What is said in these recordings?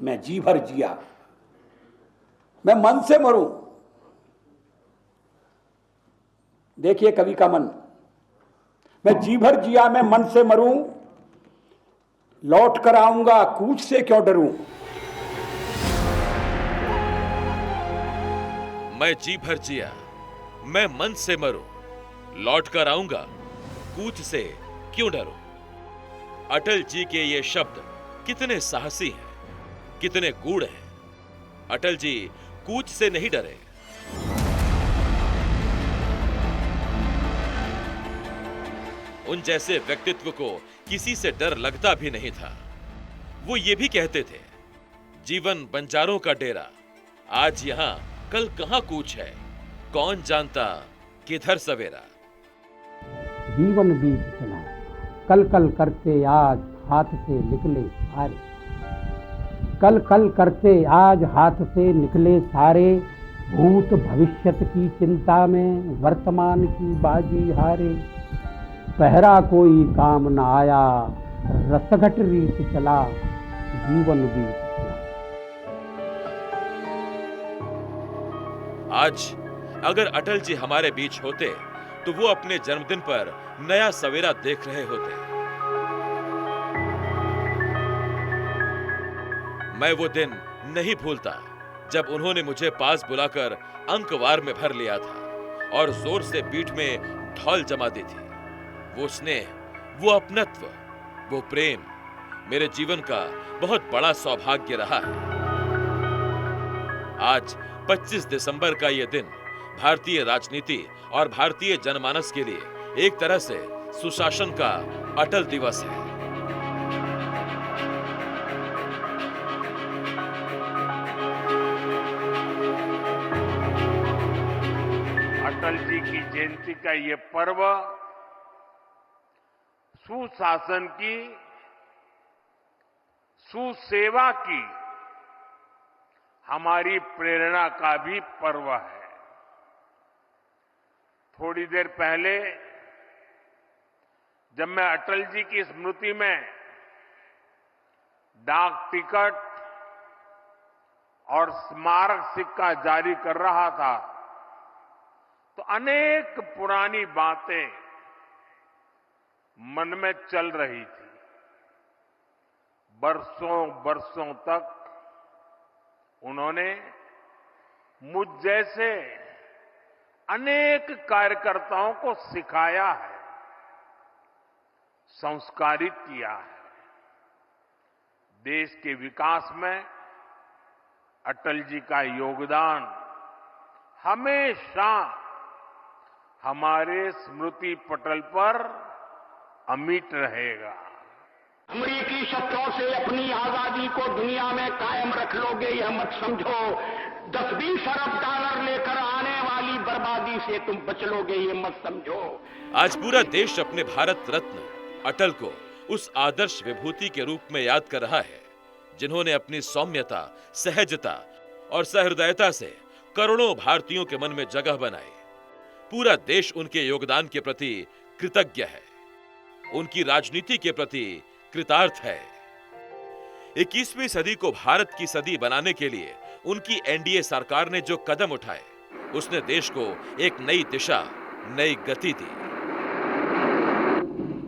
मैं जी भर जिया, मैं मन से मरूं। देखिए कवि का मन, मैं जी भर जिया मैं मन से मरूं, लौट कर आऊंगा कूच से क्यों डरूं। मैं जी भर जिया मैं मन से मरूं, लौट कर आऊंगा कूच से क्यों डरूं। अटल जी के ये शब्द कितने साहसी हैं, कितने गूढ़ हैं। अटल जी कूच से नहीं डरे। उन जैसे व्यक्तित्व को किसी से डर लगता भी नहीं था। वो ये भी कहते थे, जीवन बंजारों का डेरा, आज यहां कल कहां कूच है, कौन जानता किधर सवेरा। जीवन बीत चला कल कल करते आज हाथ से निकले सारे, कल कल करते आज हाथ से निकले सारे, भूत भविष्यत की चिंता में वर्तमान की बाजी हारे। पहरा कोई काम न आया रसघट रीत चला, जीवन बीत चला। आज अगर अटल जी हमारे बीच होते तो वो अपने जन्मदिन पर नया सवेरा देख रहे होते। मैं वो दिन नहीं भूलता जब उन्होंने मुझे पास बुलाकर अंकवार में भर लिया था और जोर से पीठ में ढोल जमा दी थी। वो स्नेह, वो अपनत्व, वो प्रेम मेरे जीवन का बहुत बड़ा सौभाग्य रहा है। आज 25 दिसंबर का यह दिन भारतीय राजनीति और भारतीय जनमानस के लिए एक तरह से सुशासन का अटल दिवस है। अटल जी की जयंती का ये पर्व सुशासन की, सुसेवा की हमारी प्रेरणा का भी पर्व है। थोड़ी देर पहले जब मैं अटल जी की स्मृति में डाक टिकट और स्मारक सिक्का जारी कर रहा था तो अनेक पुरानी बातें मन में चल रही थी। बरसों बरसों तक उन्होंने मुझ जैसे अनेक कार्यकर्ताओं को सिखाया है, संस्कारित किया है। देश के विकास में अटल जी का योगदान हमेशा हमारे स्मृति पटल पर अमिट रहेगा। अमरीकी शस्त्रों से अपनी आजादी को दुनिया में कायम रख लोगे यह मत समझो, 10-20 अरब डॉलर लेकर आने वाली बर्बादी से तुम बच लोगे ये मत समझो। आज पूरा देश अपने भारत रत्न अटल को उस आदर्श विभूति के रूप में याद कर रहा है जिन्होंने अपनी सौम्यता, सहजता और सहृदयता से करोड़ों भारतीयों के मन में जगह बनाई। पूरा देश उनके योगदान के प्रति कृतज्ञ है, उनकी राजनीति के प्रति कृतार्थ है। 21वीं सदी को भारत की सदी बनाने के लिए उनकी एनडीए सरकार ने जो कदम उठाए, उसने देश को एक नई दिशा, नई गति दी।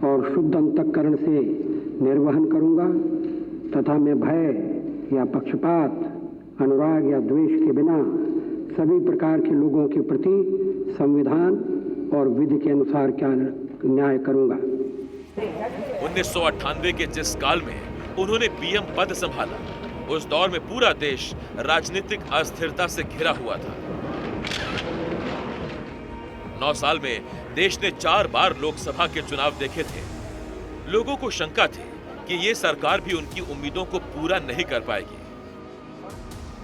और शुद्ध अंतःकरण से निर्वहन करूंगा तथा मैं भय या पक्षपात, अनुराग या द्वेष के बिना सभी प्रकार के लोगों के प्रति संविधान और विधि के अनुसार क्या न्याय करूंगा। 1998 के जिस काल में उन्होंने पीएम पद संभाला, उस दौर में पूरा देश राजनीतिक अस्थिरता से घिरा हुआ था। 9 साल में देश ने 4 बार लोकसभा के चुनाव देखे थे। लोगों को शंका थी कि ये सरकार भी उनकी उम्मीदों को पूरा नहीं कर पाएगी।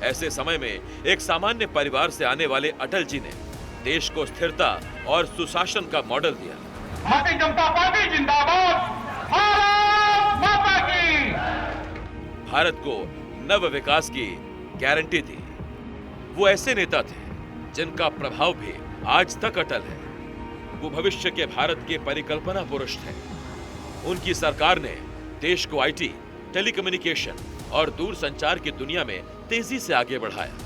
ऐसे समय में एक सामान्य परिवार से आने वाले अटल जी ने देश को स्थिरता और सुशासन का मॉडल दिया। भारतीय जनता पार्टी जिंदाबाद, भारत माता की। भारत को नव विकास की गारंटी दी। वो ऐसे नेता थे जिनका प्रभाव भी आज तक अटल है। वो भविष्य के भारत के परिकल्पना पुरुष थे। उनकी सरकार ने देश को आईटी, टेलीकम्युनिकेशन और दूरसंचार की दुनिया में तेजी से आगे बढ़ाया।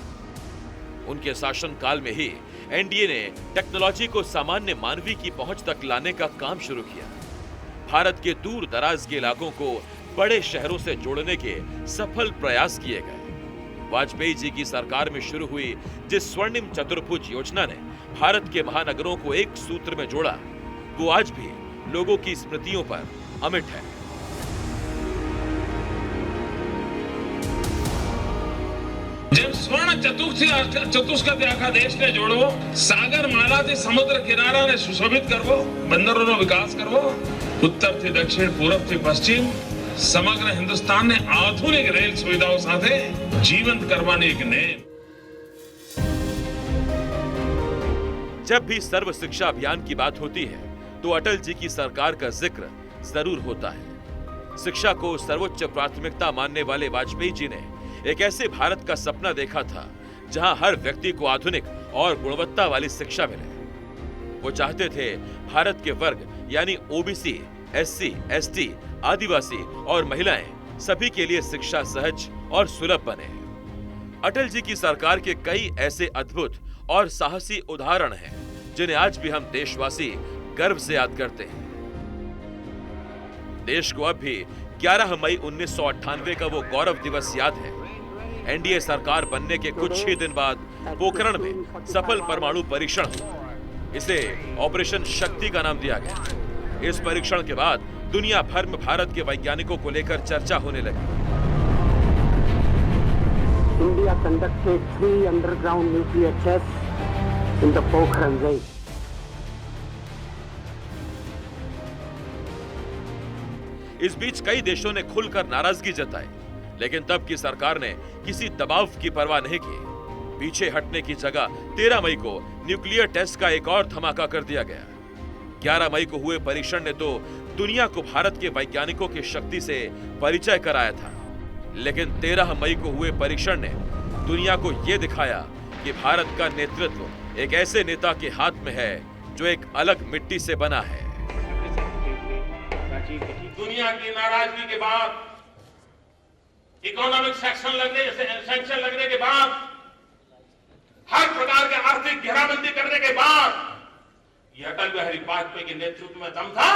उनके शासनकाल में ही एनडीए ने टेक्नोलॉजी को सामान्य मानवी की पहुंच तक लाने का काम शुरू किया। भारत के दूर दराज के इलाकों को बड़े शहरों से जोड़ने के सफल प्रयास किए गए। वाजपेयी जी की सरकार में शुरू हुई जिस स्वर्णिम चतुर्भुज योजना ने भारत के महानगरों को एक सूत्र में जोड़ा, वो आज भी लोगों की स्मृतियों पर अमिट है। जब स्वर्ण चतुष्क आखा देश ने जोड़ो, सागर माला से समुद्र किनारा ने सुशोभित करवो, बंदरों नो विकास करवो, उत्तर से दक्षिण, पूरब से पश्चिम समग्र हिंदुस्तान ने आधुनिक रेल सुविधाओं साथे जीवंत करवाने एक नेम। जब भी सर्व शिक्षा अभियान की बात होती है तो अटल जी की सरकार का जिक्र जरूर होता है। शिक्षा को सर्वोच्च प्राथमिकता मानने वाले वाजपेयी जी ने एक ऐसे भारत का सपना देखा था जहां हर व्यक्ति को आधुनिक और गुणवत्ता वाली शिक्षा मिले। वो चाहते थे भारत के वर्ग यानी ओबीसी, एससी, एसटी, आदिवासी और महिलाएं सभी के लिए शिक्षा सहज और सुलभ बने। अटल जी की सरकार के कई ऐसे अद्भुत और साहसी उदाहरण हैं जिन्हें आज भी हम देशवासी गर्व से याद करते हैं। देश को अब भी 11 मई 1998 का वो गौरव दिवस याद है। एनडीए सरकार बनने के कुछ ही दिन बाद पोखरण में सफल परमाणु परीक्षण हुआ। इसे ऑपरेशन शक्ति का नाम दिया गया। इस परीक्षण के बाद दुनिया भर में भारत के वैज्ञानिकों को लेकर चर्चा होने लगी। India conducted 3 underground nuclear tests in the Pokhran Range. इस बीच कई देशों ने खुलकर नाराजगी जताई, लेकिन तब की सरकार ने किसी दबाव की परवाह नहीं की। पीछे हटने की जगह 13 मई को न्यूक्लियर टेस्ट का एक और धमाका कर दिया गया। 11 मई को हुए परीक्षण ने तो दुनिया को भारत के वैज्ञानिकों की शक्ति से परिचय कराया था, लेकिन 13 मई को हुए परीक्षण ने दुनिया को यह दिखाया कि भारत का नेतृत्व एक ऐसे नेता के हाथ में है जो एक अलग मिट्टी से बना है। दुनिया की नाराजगी के बाद, इकोनॉमिक सैंक्शन लगने के बाद, हर प्रकार के आर्थिक घेराबंदी करने के बाद यह अटल बिहारी वाजपेयी के नेतृत्व में दम था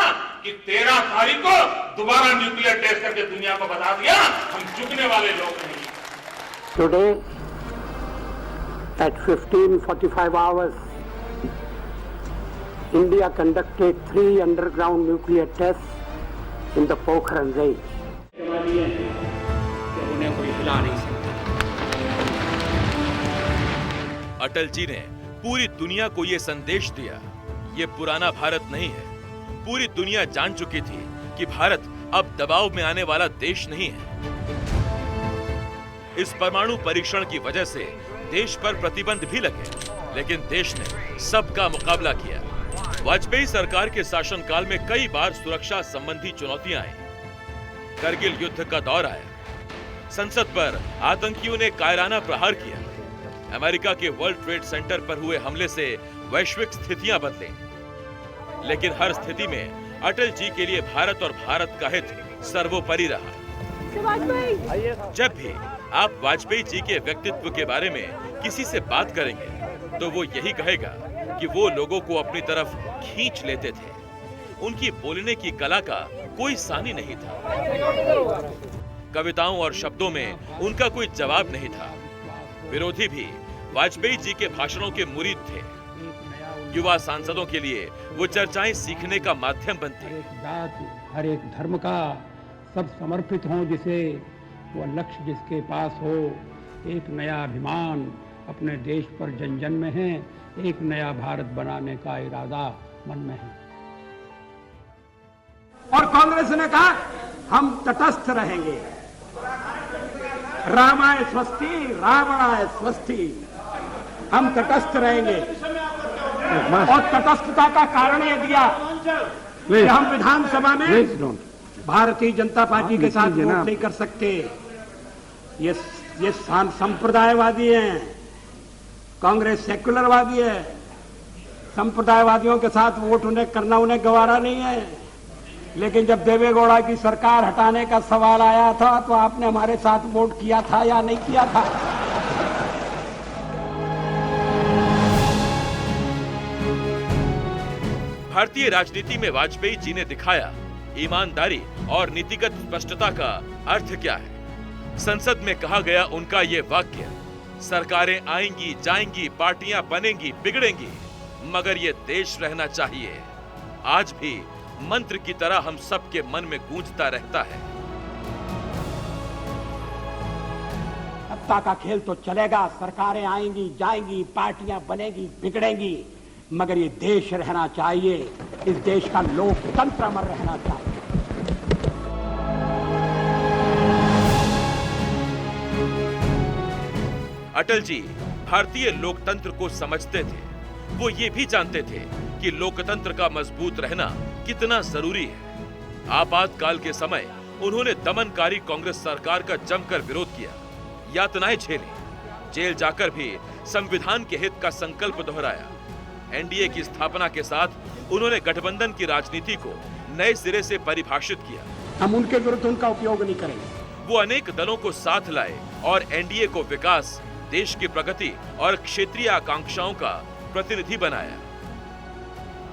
कि 13 तारीख को दोबारा न्यूक्लियर टेस्ट करके दुनिया को बता दिया हम झुकने वाले लोग नहीं। Today at 15:45 hours, India conducted 3 underground nuclear tests in the Pokhran Range. Atal ji ने पूरी दुनिया को यह संदेश दिया, ये पुराना भारत नहीं है। पूरी दुनिया जान चुकी थी कि भारत अब दबाव में आने वाला देश नहीं है। इस परमाणु परीक्षण की वजह से देश पर प्रतिबंध भी लगे, लेकिन देश ने सबका मुकाबला किया। वाजपेयी सरकार के शासनकाल में कई बार सुरक्षा संबंधी चुनौतियां आई। करगिल युद्ध का दौर आया, संसद पर आतंकियों ने कायराना प्रहार किया, अमेरिका के वर्ल्ड ट्रेड सेंटर पर हुए हमले से वैश्विक स्थितियां बदले, लेकिन हर स्थिति में अटल जी के लिए भारत और भारत का हित सर्वोपरि रहा। जब भी आप वाजपेयी जी के व्यक्तित्व के बारे में किसी से बात करेंगे तो वो यही कहेगा कि वो लोगों को अपनी तरफ खींच लेते थे। उनकी बोलने की कला का कोई सानी नहीं था। कविताओं और शब्दों में उनका कोई जवाब नहीं था। विरोधी भी वाजपेयी जी के भाषणों के मुरीद थे। युवा सांसदों के लिए वो चर्चाएं सीखने का माध्यम बनती। हर एक जाति, हर एक धर्म का सब समर्पित हों जिसे, वो लक्ष्य जिसके पास हो, एक नया अभिमान अपने देश पर जन जन में है, एक नया भारत बनाने का इरादा मन में है। और कांग्रेस ने कहा हम तटस्थ रहेंगे, रामाय स्वस्ति रावणाय स्वस्ति, हम तटस्थ रहेंगे। और तटस्थता का कारण ये दिया कि हम विधानसभा में भारतीय जनता पार्टी के साथ वोट नहीं कर सकते। ये संप्रदायवादी हैं, कांग्रेस सेक्युलरवादी है। संप्रदायवादियों के साथ वोट उन्हें करना उन्हें गवारा नहीं है। लेकिन जब देवेगौड़ा की सरकार हटाने का सवाल आया था तो आपने हमारे साथ वोट किया था या नहीं किया था? भारतीय राजनीति में वाजपेयी जी ने दिखाया ईमानदारी और नीतिगत स्पष्टता का अर्थ क्या है। संसद में कहा गया उनका ये वाक्य, सरकारें आएंगी जाएंगी, पार्टियां बनेंगी बिगड़ेंगी, मगर ये देश रहना चाहिए, आज भी मंत्र की तरह हम सबके मन में गूंजता रहता है। सत्ता का खेल तो चलेगा, सरकारें आएंगी जाएंगी, पार्टियां बनेगी बिगड़ेंगी, मगर ये देश रहना चाहिए, इस देश का लोकतंत्र अमर रहना चाहिए। अटल जी भारतीय लोकतंत्र को समझते थे। वो ये भी जानते थे कि लोकतंत्र का मजबूत रहना कितना जरूरी है। आपातकाल के समय उन्होंने दमनकारी कांग्रेस सरकार का जमकर विरोध किया, यातनाएं झेली, जेल जाकर भी संविधान के हित का संकल्प दोहराया। एनडीए की स्थापना के साथ उन्होंने गठबंधन की राजनीति को नए सिरे से परिभाषित किया। हम उनके विरुद्ध उनका उपयोग नहीं करेंगे। वो अनेक दलों को साथ लाए और एनडीए को विकास, देश की प्रगति और क्षेत्रीय आकांक्षाओं का प्रतिनिधि बनाया।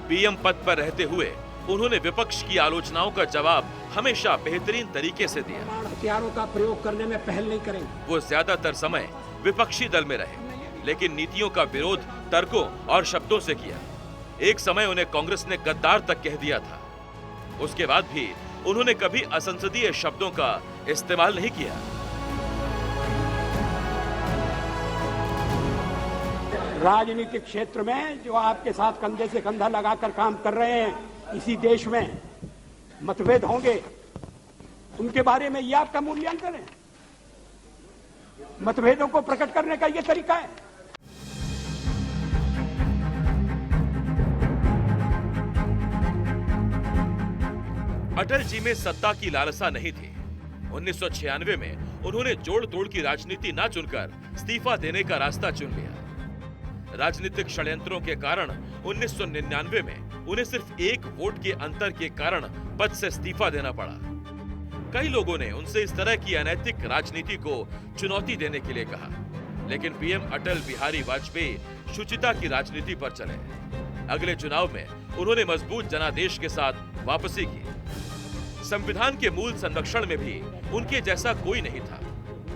पीएम पद पर रहते हुए उन्होंने विपक्ष की आलोचनाओं का जवाब हमेशा बेहतरीन तरीके से दिया। हथियारों का प्रयोग करने में पहल नहीं करेंगे। वो ज्यादातर समय विपक्षी दल में रहे, लेकिन नीतियों का विरोध तर्कों और शब्दों से किया। एक समय उन्हें कांग्रेस ने गद्दार तक कह दिया था। उसके बाद भी उन्होंने कभी असंसदीय शब्दों का इस्तेमाल नहीं किया। राजनीतिक क्षेत्र में जो आपके साथ कंधे से कंधा लगाकर काम कर रहे हैं, इसी देश में मतभेद होंगे, उनके बारे में ये आपका मूल्यांकन है? मतभेदों को प्रकट करने का ये तरीका है? अटल जी में सत्ता की लालसा नहीं थी। 1996 में उन्होंने जोड़ तोड़ की राजनीति न चुनकर इस्तीफा देने का रास्ता चुन लिया। राजनीतिक षड्यंत्रों के कारण 1999 में उन्हें सिर्फ एक वोट के अंतर के कारण पद से इस्तीफा देना पड़ा। कई लोगों ने उनसे इस तरह की अनैतिक राजनीति को चुनौती देने के लिए कहा, लेकिन पीएम अटल बिहारी वाजपेयी शुचिता की राजनीति पर चले। अगले चुनाव में उन्होंने मजबूत जनादेश के साथ वापसी की। संविधान के मूल संरक्षण में भी उनके जैसा कोई नहीं था।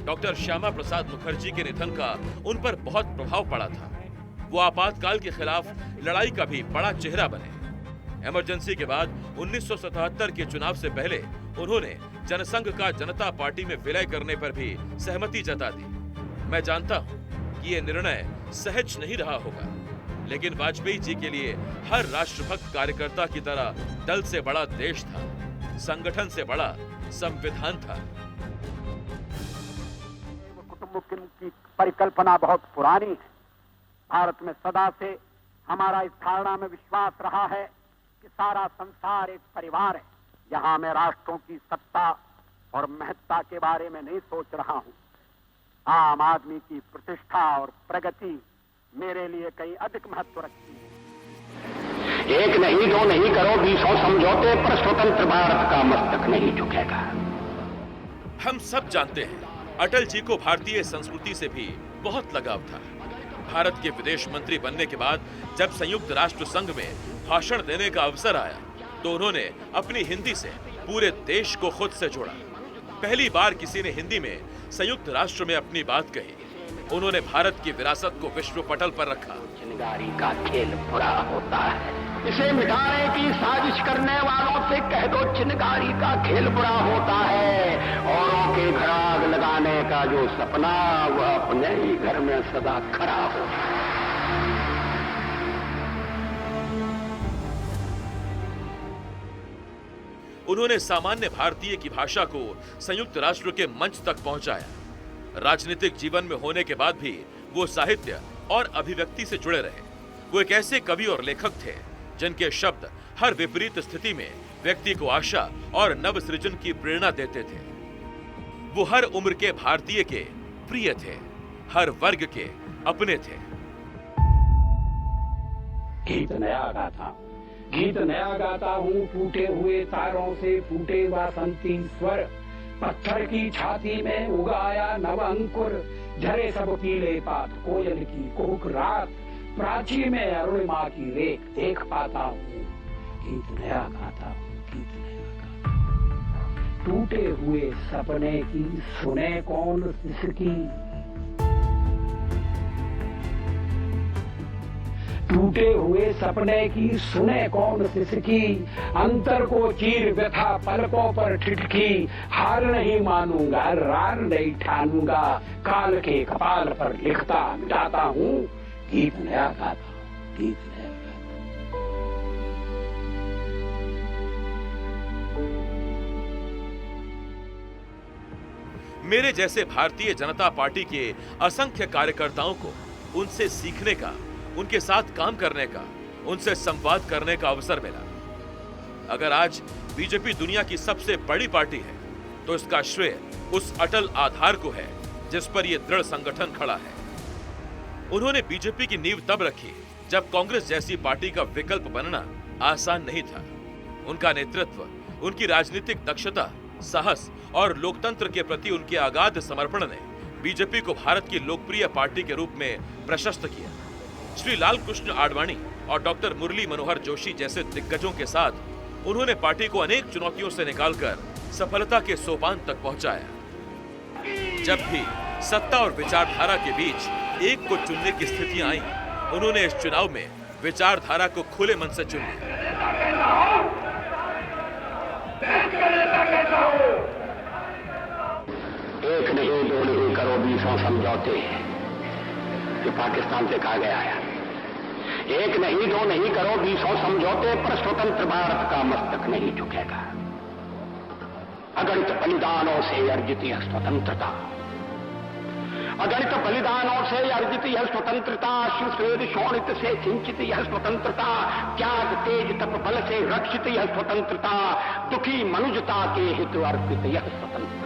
डॉक्टर श्यामा प्रसाद मुखर्जी के निधन का उन पर बहुत प्रभाव पड़ा था। वो आपातकाल के खिलाफ लड़ाई का भी बड़ा चेहरा बने। इमरजेंसी के बाद 1977 के चुनाव से पहले उन्होंने जनसंघ का जनता पार्टी में विलय करने पर भी सहमति जता दी। मैं जानता हूं कि ये निर्णय सहज नहीं रहा होगा, लेकिन वाजपेयी जी के लिए हर राष्ट्रभक्त कार्यकर्ता की तरह दल से बड़ा देश था, संगठन से बड़ा संविधान था। कुटुंब की परिकल्पना बहुत पुरानी है। भारत में सदा से हमारा इस धारणा में विश्वास रहा है कि सारा संसार एक परिवार है। यहाँ मैं राष्ट्रों की सत्ता और महत्ता के बारे में नहीं सोच रहा हूँ। आम आदमी की प्रतिष्ठा और प्रगति मेरे लिए कहीं अधिक महत्व रखती है। एक नहीं दो नहीं करो 20 समझौते पर स्वतंत्र भारत का मस्तक नहीं झुकेगा। हम सब जानते हैं अटल जी को भारतीय संस्कृति से भी बहुत लगाव था। भारत के विदेश मंत्री बनने के बाद जब संयुक्त राष्ट्र संघ में भाषण देने का अवसर आया तो उन्होंने अपनी हिंदी से पूरे देश को खुद से जोड़ा। पहली बार किसी ने हिंदी में संयुक्त राष्ट्र में अपनी बात कही। उन्होंने भारत की विरासत को विश्व पटल पर रखा। चिनगारी का खेल बुरा होता है, इसे मिटाने की साजिश करने वालों से कह दो चिनगारी का खेल बुरा होता है। औरों के घर आग लगाने का जो सपना वह अपने ही घर में सदा खड़ा हो। उन्होंने सामान्य भारतीय की भाषा को संयुक्त राष्ट्र के मंच तक पहुंचाया। राजनीतिक जीवन में होने के बाद भी वो साहित्य और अभिव्यक्ति से जुड़े रहे। वो एक ऐसे कवि और लेखक थे जिनके शब्द हर विपरीत स्थिति में व्यक्ति को आशा और नव सृजन की प्रेरणा देते थे। वो हर उम्र के भारतीय के प्रिय थे, हर वर्ग के अपने थे। गीत नया आ रहा था, गीत नया गाता हूँ टूटे हुए तारों से फूटे वासंती स्वर, पत्थर की छाती में उगाया नव अंकुर, झरे सब पीले पात कोयल की कुहुक रात, प्राची में अरुणिमा की रेख देख पाता हूँ, गीत नया गाता हूँ, गीत नया गाता हूँ। टूटे हुए सपने की सुने कौन सिसकी, टूटे हुए सपने की सुने कौन सिसकी, अंतर को चीर व्यथा पलकों पर ठिठकी, हार नहीं मानूंगा रार नहीं ठानूंगा, काल के कपाल पर लिखता मिटाता हूँ, गीत नया गाता हूँ, गीत नया गाता हूँ। मेरे जैसे भारतीय जनता पार्टी के असंख्य कार्यकर्ताओं को उनसे सीखने का, उनके साथ काम करने का, उनसे संवाद करने का अवसर मिला। अगर आज बीजेपी दुनिया की सबसे बड़ी पार्टी है तो इसका श्रेय उस अटल आधार को है जिस पर यह दृढ़ संगठन खड़ा है। उन्होंने बीजेपी की नींव तब रखी जब कांग्रेस जैसी पार्टी का विकल्प बनना आसान नहीं था। उनका नेतृत्व, उनकी राजनीतिक दक्षता, साहस और लोकतंत्र के प्रति उनके अगाध समर्पण ने बीजेपी को भारत की लोकप्रिय पार्टी के रूप में प्रशस्त किया। श्री लाल कृष्ण आडवाणी और डॉक्टर मुरली मनोहर जोशी जैसे दिग्गजों के साथ उन्होंने पार्टी को अनेक चुनौतियों से निकालकर सफलता के सोपान तक पहुंचाया। जब भी सत्ता और विचारधारा के बीच एक को चुनने की स्थितियां आई, उन्होंने इस चुनाव में विचारधारा को खुले मन से चुन लिया। एक नहीं, दो नहीं करो 20 समझौते कि पाकिस्तान से कहा गया है। एक नहीं, दो नहीं करो 20 समझौते पर स्वतंत्र भारत का मस्तक नहीं झुकेगा। अगणित बलिदानों से अर्जित यह स्वतंत्रता, अगणित बलिदानों से अर्जित यह स्वतंत्रता, सुश्वेद शोणित से सिंचित यह स्वतंत्रता, त्याग तेज तप बल से रक्षित यह स्वतंत्रता, दुखी मनुजता के हित अर्पित यह स्वतंत्रता।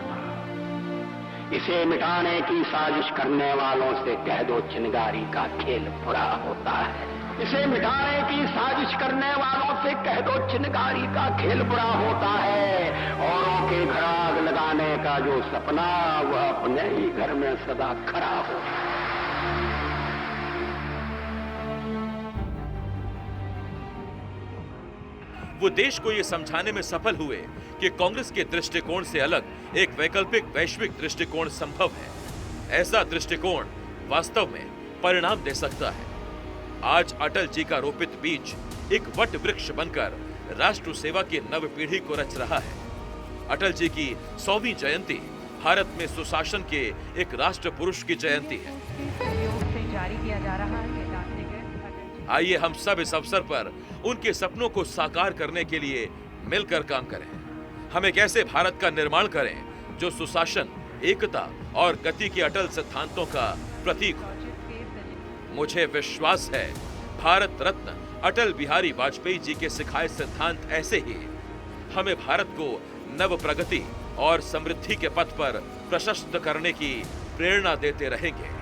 इसे मिटाने की साजिश करने वालों से कह दो चिनगारी का खेल बुरा होता है। इसे मिटाने की साजिश करने वालों से कह दो चिनगारी का खेल बुरा होता है। औरों के घर आग लगाने का जो सपना, वह अपने ही घर में सदा खड़ा हो। वो देश को ये समझाने में सफल हुए कि कांग्रेस के दृष्टिकोण से अलग एक वैकल्पिक वैश्विक दृष्टिकोण संभव है। ऐसा दृष्टिकोण वास्तव में परिणाम दे सकता है। आज अटल जी का रोपित बीज एक वट वृक्ष बनकर राष्ट्र सेवा की नव पीढ़ी को रच रहा है। अटल जी की 100वीं जयंती भारत में सुशासन के एक राष्ट्र पुरुष की जयंती है। जारी किया जा रहा है। आइए हम सब इस अवसर पर उनके सपनों को साकार करने के लिए मिलकर काम करें। हम एक ऐसे भारत का निर्माण करें जो सुशासन, एकता और गति के अटल सिद्धांतों का प्रतीक हो। मुझे विश्वास है भारत रत्न अटल बिहारी वाजपेयी जी के सिखाए सिद्धांत ऐसे ही हमें भारत को नव प्रगति और समृद्धि के पथ पर प्रशस्त करने की प्रेरणा देते रहेंगे।